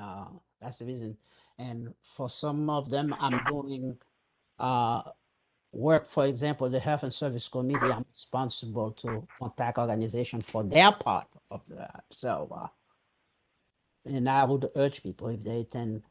that's the reason. And for some of them, I'm doing work. For example, the Health and Service Committee, I'm responsible to contact organizations for their part of that. So, and I would urge people if they attend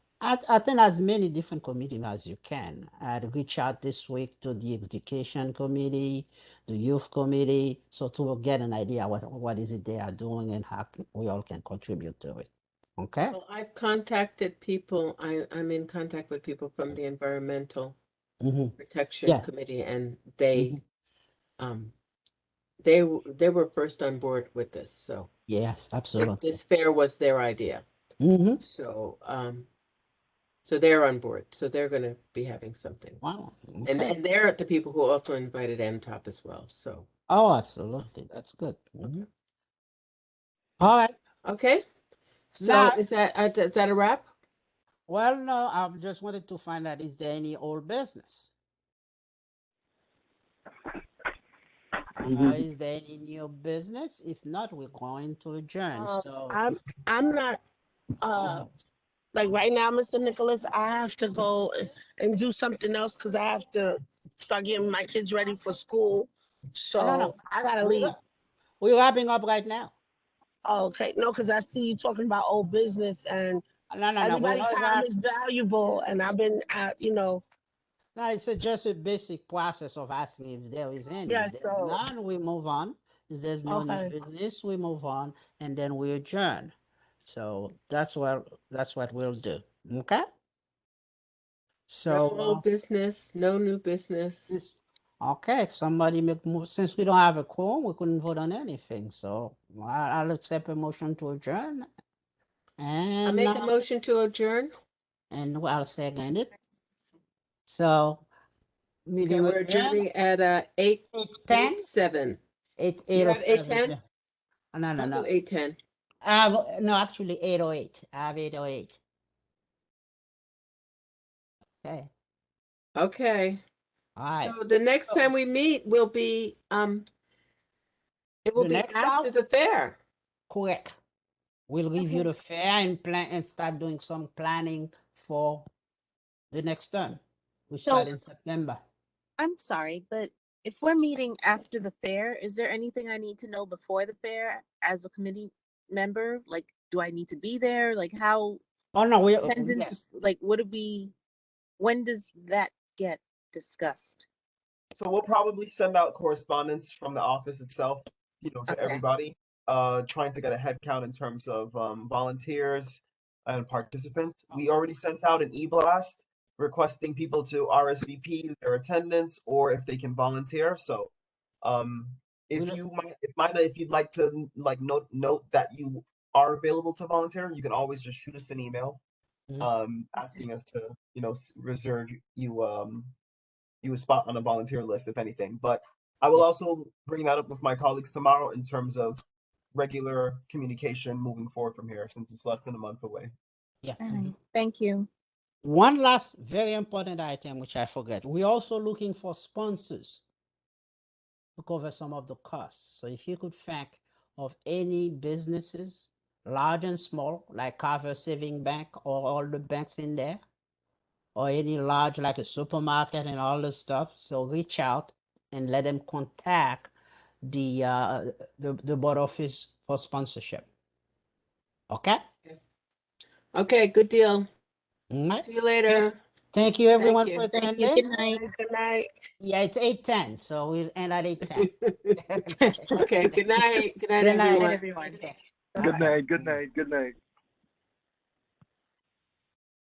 as many different committees as you can. I'd reach out this week to the Education Committee, the Youth Committee, so to get an idea what is it they are doing and how we all can contribute to it. Okay? Well, I've contacted people. I'm in contact with people from the Environmental Protection Yeah. Committee, and they were first on board with this. So Yes, absolutely. this fair was their idea. So so they're on board. So they're going to be having something. Wow. And Okay. they're the people who also invited MTOP as well. So Oh, absolutely. That's good. All right. okay. So Now, is that a wrap? well, no, I just wanted to find out, is there any old business? Is there any new business? If not, we're going to adjourn. So, I'm not, like right now, Mr. Nicholas, I have to go and do something else because I have to start getting my kids ready for school. So no. I gotta leave. We're wrapping up right now. Okay, no, because I see you talking about old business and No, everybody's time is valuable, and I've been, no, it's just a basic process of asking if there is any. Yeah, If there's so- none, we move on. If there's no new Okay. business, we move on, and then we adjourn. So that's what we'll do. Okay. No So old business, no new business. okay, somebody make move. Since we don't have a quorum, we couldn't vote on anything. So I'll accept a motion to adjourn, I and make a motion to adjourn. I'll second it. So Okay, meeting we're adjourning at 8:10. 8:07. 8:07. 8:10? No. I'll do 8:10. No, actually 8:08. I have 8:08. Okay. Okay. All right. So the next time we meet will be it will The be next after out? the fair. Correct. We'll review the fair and plan and start doing some planning for the next term. We start in September. I'm sorry, but if we're meeting after the fair, is there anything I need to know before the fair as a committee member? Like, do I need to be there? Like, how Oh no, we attendance? Like, would it be? When does that get discussed? So we'll probably send out correspondence from the office itself, to Okay. everybody, trying to get a head count in terms of volunteers and participants. We already sent out an e-blast requesting people to RSVP their attendance or if they can volunteer. So if you'd like to note that you are available to volunteer, you can always just shoot us an email asking us to, reserve you a spot on a volunteer list, if anything. But I will also bring that up with my colleagues tomorrow in terms of regular communication moving forward from here, since it's less than a month away. Yeah. All right. Thank you. One last very important item, which I forget. We're also looking for sponsors to cover some of the costs. So if you could think of any businesses, large and small, like Carver Saving Bank or all the banks in there, or any large like a supermarket and all this stuff. So reach out and let them contact the board office for sponsorship. Okay? Okay, good deal. All right. See you later. Thank you everyone you. for Thank you. attending. Good night. Good night. Yeah, it's 8:10, so we'll end at 8:10. Okay, good night. Good night, Good night, everyone. everyone. Okay. Good night. Good night. Good night.